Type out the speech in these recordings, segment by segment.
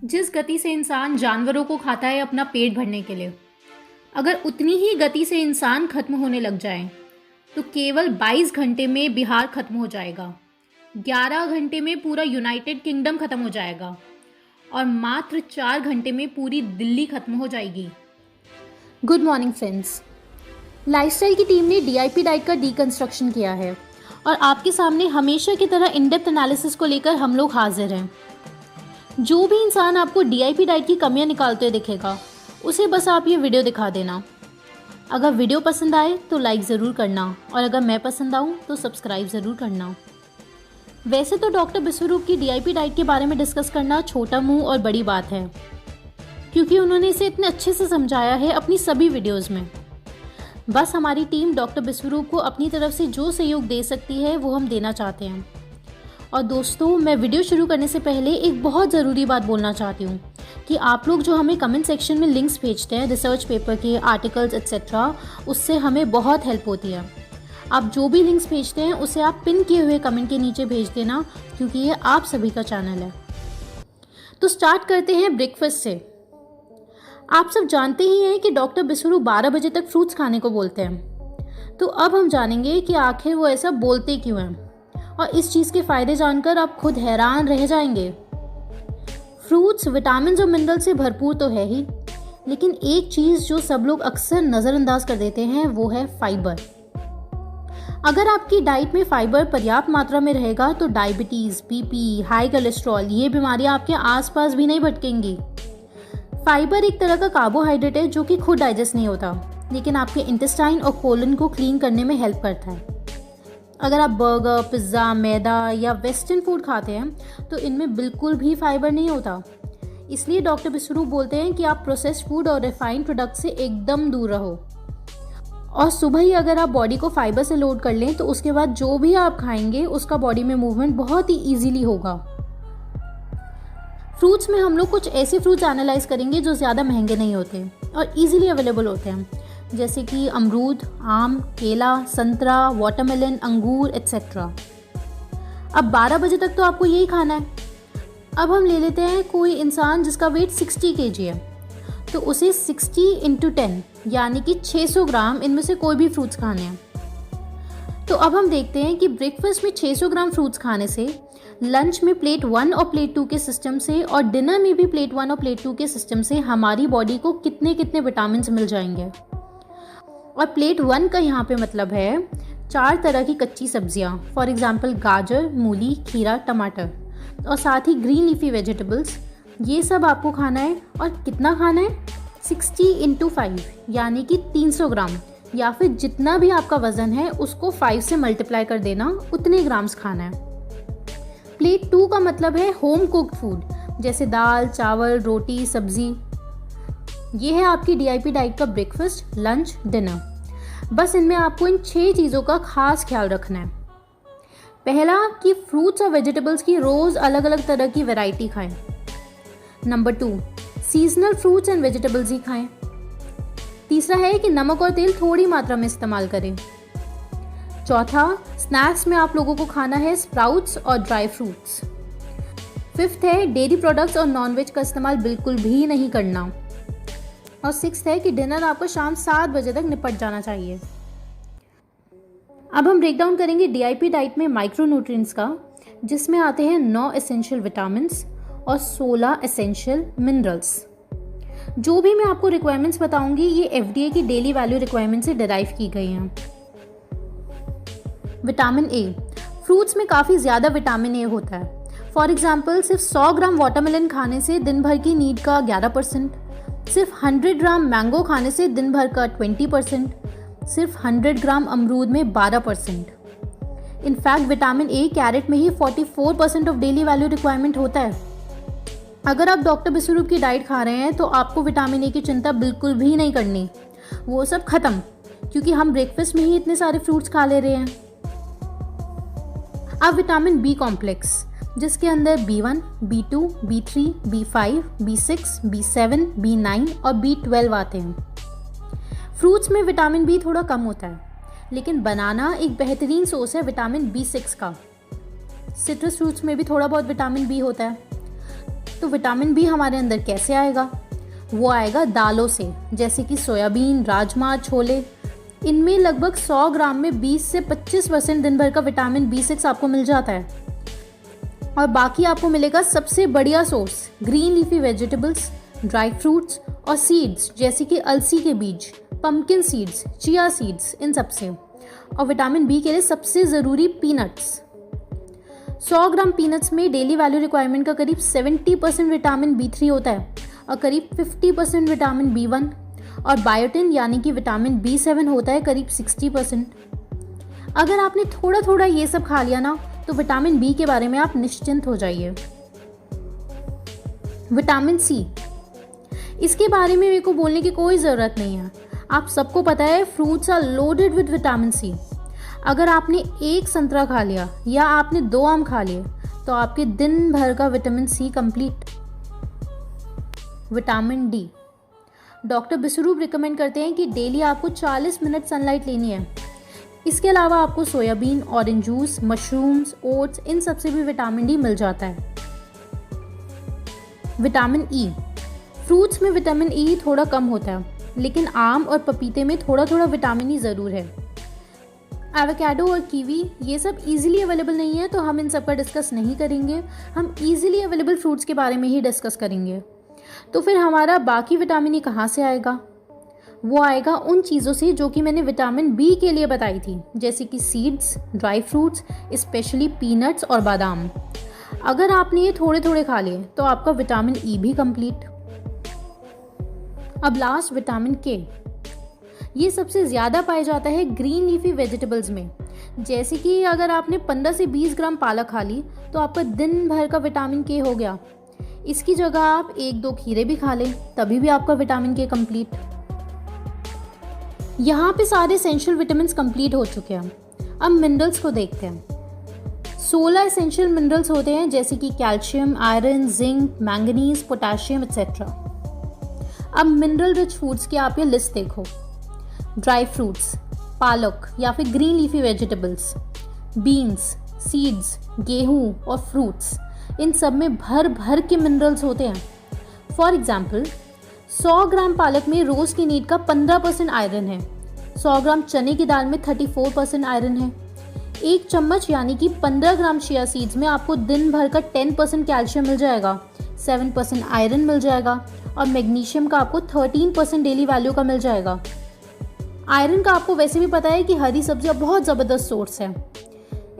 जिस गति से इंसान जानवरों को खाता है अपना पेट भरने के लिए, अगर उतनी ही गति से इंसान खत्म होने लग जाए तो केवल 22 घंटे में बिहार खत्म हो जाएगा, 11 घंटे में पूरा यूनाइटेड किंगडम खत्म हो जाएगा और मात्र 4 घंटे में पूरी दिल्ली खत्म हो जाएगी। गुड मॉर्निंग फ्रेंड्स, लाइफस्टाइल की टीम ने डीआईपी डाइट का डीकंस्ट्रक्शन किया है और आपके सामने हमेशा की तरह इन डेप्थ एनालिसिस को लेकर हम लोग हाजिर हैं। जो भी इंसान आपको डीआईपी डाइट की कमियां निकालते हुए दिखेगा उसे बस आप ये वीडियो दिखा देना। अगर वीडियो पसंद आए तो लाइक ज़रूर करना और अगर मैं पसंद आऊँ तो सब्सक्राइब ज़रूर करना। वैसे तो डॉक्टर विश्वरूप की डीआईपी डाइट के बारे में डिस्कस करना छोटा मुंह और बड़ी बात है, क्योंकि उन्होंने इसे इतने अच्छे से समझाया है अपनी सभी वीडियोज़ में। बस हमारी टीम डॉक्टर विश्वरूप को अपनी तरफ से जो सहयोग दे सकती है वो हम देना चाहते हैं। और दोस्तों, मैं वीडियो शुरू करने से पहले एक बहुत ज़रूरी बात बोलना चाहती हूँ कि आप लोग जो हमें कमेंट सेक्शन में लिंक्स भेजते हैं रिसर्च पेपर के, आर्टिकल्स एक्सेट्रा, उससे हमें बहुत हेल्प होती है। आप जो भी लिंक्स भेजते हैं उसे आप पिन किए हुए कमेंट के नीचे भेज देना, क्योंकि ये आप सभी का चैनल है। तो स्टार्ट करते हैं ब्रेकफास्ट से। आप सब जानते ही हैं कि डॉक्टर विश्वरूप 12 बजे तक फ्रूट्स खाने को बोलते हैं। तो अब हम जानेंगे कि आखिर वो ऐसा बोलते क्यों हैं, और इस चीज़ के फ़ायदे जानकर आप खुद हैरान रह जाएंगे। फ्रूट्स विटामिन और मिनरल से भरपूर तो है ही, लेकिन एक चीज़ जो सब लोग अक्सर नज़रअंदाज कर देते हैं वो है फाइबर। अगर आपकी डाइट में फाइबर पर्याप्त मात्रा में रहेगा तो डायबिटीज़, बीपी, हाई कोलेस्ट्रॉल, ये बीमारियां आपके आसपास भी नहीं भटकेंगी। फाइबर एक तरह का कार्बोहाइड्रेट है जो कि खुद डाइजेस्ट नहीं होता, लेकिन आपके इंटेस्टाइन और कोलन को क्लीन करने में हेल्प करता है। अगर आप बर्गर, पिज़्ज़ा, मैदा या वेस्टर्न फूड खाते हैं तो इनमें बिल्कुल भी फाइबर नहीं होता। इसलिए डॉक्टर विश्वरूप बोलते हैं कि आप प्रोसेस्ड फूड और रिफाइंड प्रोडक्ट से एकदम दूर रहो। और सुबह ही अगर आप बॉडी को फाइबर से लोड कर लें तो उसके बाद जो भी आप खाएंगे उसका बॉडी में मूवमेंट बहुत ही ईजीली होगा। फ्रूट्स में हम लोग कुछ ऐसे फ्रूट्स एनालाइज करेंगे जो ज़्यादा महंगे नहीं होते और ईजिली अवेलेबल होते हैं, जैसे कि अमरूद, आम, केला, संतरा, वाटरमेलन, अंगूर एक्सेट्रा। अब 12 बजे तक तो आपको यही खाना है। अब हम ले लेते हैं कोई इंसान जिसका वेट 60 kg है, तो उसे 60 × 10 यानी कि 600 ग्राम इनमें से कोई भी फ्रूट्स खाने हैं। तो अब हम देखते हैं कि ब्रेकफास्ट में 600 ग्राम फ्रूट्स खाने से, लंच में प्लेट 1 और प्लेट 2 के सिस्टम से और डिनर में भी प्लेट 1 और प्लेट 2 के सिस्टम से हमारी बॉडी को कितने कितने विटामिन मिल जाएंगे। और प्लेट 1 का यहाँ पे मतलब है 4 तरह की कच्ची सब्जियाँ, फॉर एग्जांपल गाजर, मूली, खीरा, टमाटर, और साथ ही ग्रीन लीफी वेजिटेबल्स। ये सब आपको खाना है। और कितना खाना है? 60 × 5 यानी कि 300 ग्राम, या फिर जितना भी आपका वज़न है उसको 5 से मल्टीप्लाई कर देना, उतने ग्राम्स खाना है। प्लेट 2 का मतलब है होम कुक्ड फूड, जैसे दाल, चावल, रोटी, सब्जी। ये है आपकी डीआईपी डाइट का ब्रेकफास्ट, लंच, डिनर। बस इनमें आपको इन 6 चीज़ों का खास ख्याल रखना है। पहला कि फ्रूट्स और वेजिटेबल्स की रोज़ अलग अलग तरह की वैरायटी खाएं। Number 2, seasonal fruits and vegetables ही खाएं। तीसरा है कि नमक और तेल थोड़ी मात्रा में इस्तेमाल करें। चौथा, स्नैक्स में आप लोगों को खाना है स्प्राउट्स और ड्राई फ्रूट्स। फिफ्थ है डेयरी प्रोडक्ट्स और नॉनवेज का इस्तेमाल बिल्कुल भी नहीं करना। और सिक्स्थ है कि डिनर आपको शाम 7 बजे तक निपट जाना चाहिए। अब हम ब्रेक डाउन करेंगे डीआईपी डाइट में माइक्रोन्यूट्रिएंट्स का, जिसमें आते हैं 9 एसेंशियल विटामिन्स और 16 एसेंशियल मिनरल्स। जो भी मैं आपको रिक्वायरमेंट्स बताऊंगी ये एफडीए की डेली वैल्यू रिक्वायरमेंट से डिराइव की गई हैं। विटामिन ए, फ्रूट्स में काफ़ी ज़्यादा विटामिन ए होता है। फॉर एग्जाम्पल, सिर्फ 100 ग्राम वाटरमेलन खाने से दिन भर की नीड का 11%, सिर्फ 100 ग्राम मैंगो खाने से दिन भर का 20%, सिर्फ 100 ग्राम अमरूद में 12%। इनफैक्ट विटामिन ए कैरेट में ही 44% ऑफ डेली वैल्यू रिक्वायरमेंट होता है। अगर आप डॉक्टर विश्वरूप की डाइट खा रहे हैं तो आपको विटामिन ए की चिंता बिल्कुल भी नहीं करनी, वो सब खत्म, क्योंकि हम ब्रेकफास्ट में ही इतने सारे फ्रूट्स खा ले रहे हैं। अब विटामिन बी कॉम्प्लेक्स, जिसके अंदर B1, B2, B3, B5, B6, B7, B9 और B12 आते हैं। फ्रूट्स में विटामिन बी थोड़ा कम होता है, लेकिन बनाना एक बेहतरीन सोर्स है विटामिन B6 का। सिट्रस फ्रूट्स में भी थोड़ा बहुत विटामिन बी होता है। तो विटामिन बी हमारे अंदर कैसे आएगा? वो आएगा दालों से, जैसे कि सोयाबीन, राजमा, छोले। इनमें लगभग 100 ग्राम में 20 से 25% दिन भर का विटामिन B6 आपको मिल जाता है। और बाकी आपको मिलेगा सबसे बढ़िया source green leafy vegetables, dry fruits और सीड्स, जैसे कि अलसी के बीज, पंपकिन सीड्स, चिया सीड्स, इन सब से। और विटामिन बी के लिए सबसे ज़रूरी पीनट्स। 100 ग्राम पीनट्स में डेली वैल्यू रिक्वायरमेंट का करीब 70% विटामिन B3 होता है और करीब 50% विटामिन B1, और बायोटिन यानी कि विटामिन B7 होता है करीब 60%। अगर आपने थोड़ा थोड़ा ये सब खा लिया ना, तो विटामिन बी के बारे में आप निश्चिंत हो जाइए। विटामिन सी, इसके बारे में मेरे को बोलने की कोई ज़रूरत नहीं है। आप सबको पता है fruits are loaded with vitamin C. अगर आपने एक संतरा खा लिया या आपने 2 आम खा लिए तो आपके दिन भर का vitamin C complete. Vitamin D, doctor Biswaroop recommend करते हैं कि डेली आपको 40 मिनट सनलाइट लेनी है। इसके अलावा आपको soybean, orange juice, mushrooms, oats, इन सब से भी विटामिन डी मिल जाता है। विटामिन ई, फ्रूट्स में विटामिन ई थोड़ा कम होता है, लेकिन आम और पपीते में थोड़ा थोड़ा विटामिन ई ज़रूर है। एवोकाडो और कीवी ये सब इजीली अवेलेबल नहीं है, तो हम इन सब का डिस्कस नहीं करेंगे। हम इजीली अवेलेबल फ्रूट्स के बारे में ही डिस्कस करेंगे। तो फिर हमारा बाकी विटामिन ई कहाँ से आएगा? वो आएगा उन चीज़ों से जो कि मैंने विटामिन बी के लिए बताई थी, जैसे कि seeds, dry fruits, specially peanuts और बादाम। अगर आपने ये थोड़े थोड़े खा लिए तो आपका विटामिन ई भी कंप्लीट। अब लास्ट विटामिन के, ये सबसे ज़्यादा पाया जाता है ग्रीन लीफी वेजिटेबल्स में। जैसे कि अगर आपने 15 से 20 ग्राम पालक खा ली तो आपका दिन भर का विटामिन के हो गया। इसकी जगह आप 1-2 खीरे भी खा लें, तभी भी आपका विटामिन के कंप्लीट। यहाँ पे सारे एसेंशियल विटामिन्स कंप्लीट हो चुके हैं। अब मिनरल्स को देखते हैं। 16 एसेंशियल मिनरल्स होते हैं, जैसे कि calcium, iron, zinc, manganese, potassium etcetera. अब मिनरल रिच फूड्स की आप ये लिस्ट देखो। ड्राई फ्रूट्स, पालक या फिर green leafy vegetables, beans, seeds, गेहूँ और फ्रूट्स, इन सब में भर भर के मिनरल्स होते हैं। फॉर एग्जाम्पल, 100 ग्राम पालक में रोज़ की नीड का 15% आयरन है। 100 ग्राम चने की दाल में 34% आयरन है। 1 चम्मच यानी कि 15 ग्राम चिया सीड्स में आपको दिन भर का 10% कैल्शियम मिल जाएगा, 7% आयरन मिल जाएगा और मैग्नीशियम का आपको 13% डेली वैल्यू का मिल जाएगा। आयरन का आपको वैसे भी पता है कि हरी सब्जियां बहुत ज़बरदस्त सोर्स है।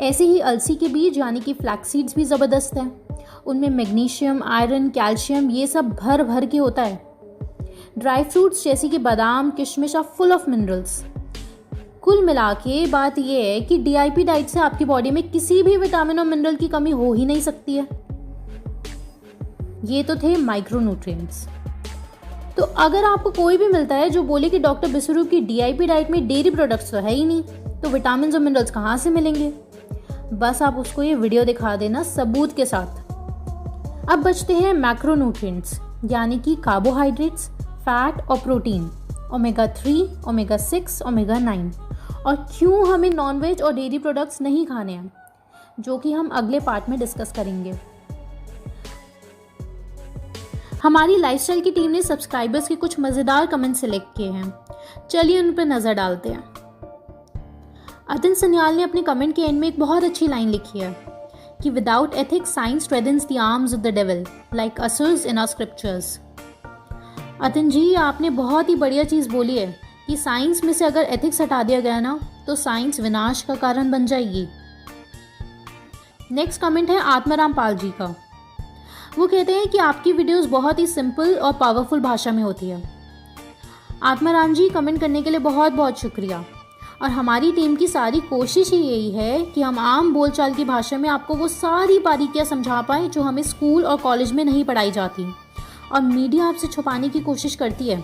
ऐसे ही अलसी के बीज यानी कि फ्लैक्स सीड्स भी ज़बरदस्त हैं। उनमें मैग्नीशियम, आयरन, कैल्शियम ये सब भर भर के होता है। ड्राई फ्रूट्स जैसे कि बादाम, किशमिश आर फुल ऑफ मिनरल्स। कुल मिला के बात यह है कि DIP डाइट से आपकी बॉडी में किसी भी विटामिन और मिनरल की कमी हो ही नहीं सकती है। ये तो थे माइक्रोन्यूट्रिएंट्स। तो अगर आपको कोई भी मिलता है जो बोले कि डॉक्टर बिस्वरूप की DIP डाइट में डेयरी प्रोडक्ट्स तो है ही नहीं, तो विटामिन और मिनरल्स कहाँ से मिलेंगे? बस आप उसको ये वीडियो दिखा देना सबूत के साथ। अब बचते हैं मैक्रोन्यूट्रिएंट्स, यानी कि कार्बोहाइड्रेट्स, फैट और प्रोटीन, ओमेगा 3, ओमेगा 6, ओमेगा 9। और क्यों हमें नॉनवेज और डेयरी प्रोडक्ट्स नहीं खाने हैं, जो कि हम अगले पार्ट में डिस्कस करेंगे। हमारी लाइफस्टाइल की टीम ने सब्सक्राइबर्स के कुछ मज़ेदार कमेंट सेलेक्ट किए हैं, चलिए उन पर नज़र डालते हैं। अतन सन्याल ने अपने कमेंट के एंड में एक बहुत अच्छी लाइन लिखी है कि without ethics science strengthens the arms of the devil like asuras in our scriptures. Atan ji, आपने बहुत ही बढ़िया चीज़ बोली है कि साइंस में से अगर एथिक्स हटा दिया गया ना, तो साइंस विनाश का कारण बन जाएगी। नेक्स्ट कमेंट है आत्माराम पाल जी का। वो कहते हैं कि आपकी वीडियोस बहुत ही सिंपल और पावरफुल भाषा में होती है। आत्माराम जी, कमेंट करने के लिए बहुत बहुत शुक्रिया। और हमारी टीम की सारी कोशिश ही यही है कि हम आम बोलचाल की भाषा में आपको वो सारी बारीकियां समझा पाएँ जो हमें स्कूल और कॉलेज में नहीं पढ़ाई जाती और मीडिया आपसे छुपाने की कोशिश करती है।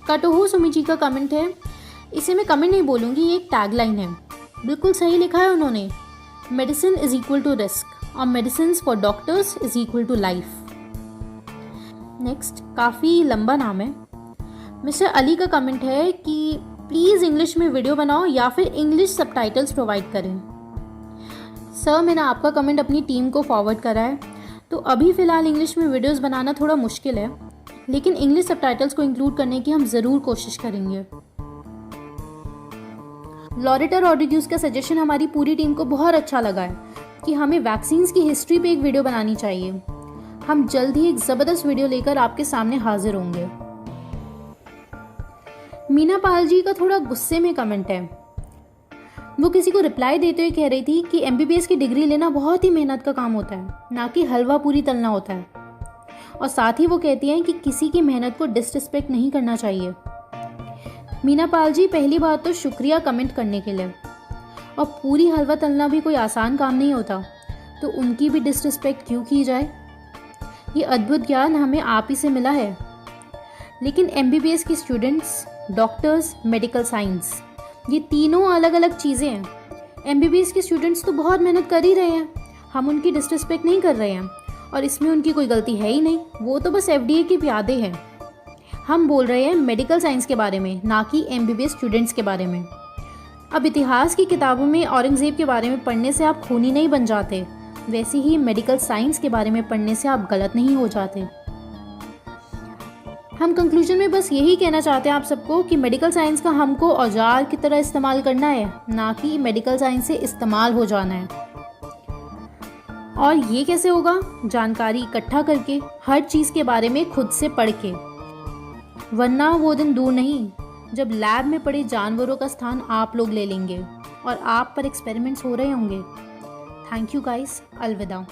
कटोहो सुमी जी का कमेंट है, इसे मैं कमेंट नहीं बोलूँगी, ये एक टैगलाइन है। बिल्कुल सही लिखा है उन्होंने, medicine is equal to risk और medicine for doctors is equal to life. Next, काफ़ी लंबा नाम है। मिस्टर अली का कमेंट है कि प्लीज़ इंग्लिश में वीडियो बनाओ या फिर इंग्लिश सबटाइटल्स प्रोवाइड करें। सर, मैंने आपका कमेंट अपनी टीम को फॉरवर्ड करा है, तो अभी फ़िलहाल इंग्लिश में वीडियोस बनाना थोड़ा मुश्किल है, लेकिन इंग्लिश सबटाइटल्स को इंक्लूड करने की हम ज़रूर कोशिश करेंगे। लॉरेटा रॉड्रिग्यूज का सजेशन हमारी पूरी टीम को बहुत अच्छा लगा है कि हमें वैक्सीन्स की हिस्ट्री पे एक वीडियो बनानी चाहिए। हम जल्द ही एक ज़बरदस्त वीडियो लेकर आपके सामने हाजिर होंगे। मीना पाल जी का थोड़ा गुस्से में कमेंट है। वो किसी को रिप्लाई देते हुए कह रही थी कि MBBS की डिग्री लेना बहुत ही मेहनत का काम होता है, ना कि हलवा पूरी तलना होता है। और साथ ही वो कहती हैं कि किसी की मेहनत को डिसरिस्पेक्ट नहीं करना चाहिए। मीना पाल जी, पहली बात तो शुक्रिया कमेंट करने के लिए। और पूरी हलवा तलना भी कोई आसान काम नहीं होता, तो उनकी भी डिसरिस्पेक्ट क्यों की जाए। ये अद्भुत ज्ञान हमें आप ही से मिला है। लेकिन MBBS की स्टूडेंट्स, डॉक्टर्स, मेडिकल साइंस, ये तीनों अलग अलग चीज़ें हैं। MBBS के स्टूडेंट्स तो बहुत मेहनत कर ही रहे हैं, हम उनकी डिसरिस्पेक्ट नहीं कर रहे हैं और इसमें उनकी कोई गलती है ही नहीं। वो तो बस FDA के प्यादे हैं। हम बोल रहे हैं मेडिकल साइंस के बारे में, ना कि MBBS स्टूडेंट्स के बारे में। अब इतिहास की किताबों में औरंगज़ेब के बारे में पढ़ने से आप खूनी नहीं बन जाते, वैसे ही मेडिकल साइंस के बारे में पढ़ने से आप गलत नहीं हो जाते। हम कंक्लूजन में बस यही कहना चाहते हैं आप सबको कि मेडिकल साइंस का हमको औजार की तरह इस्तेमाल करना है, ना कि मेडिकल साइंस से इस्तेमाल हो जाना है। और ये कैसे होगा? जानकारी इकट्ठा करके, हर चीज़ के बारे में खुद से पढ़ के। वरना वो दिन दूर नहीं जब लैब में पड़े जानवरों का स्थान आप लोग ले लेंगे और आप पर एक्सपेरिमेंट्स हो रहे होंगे। थैंक यू गाइस, अलविदा।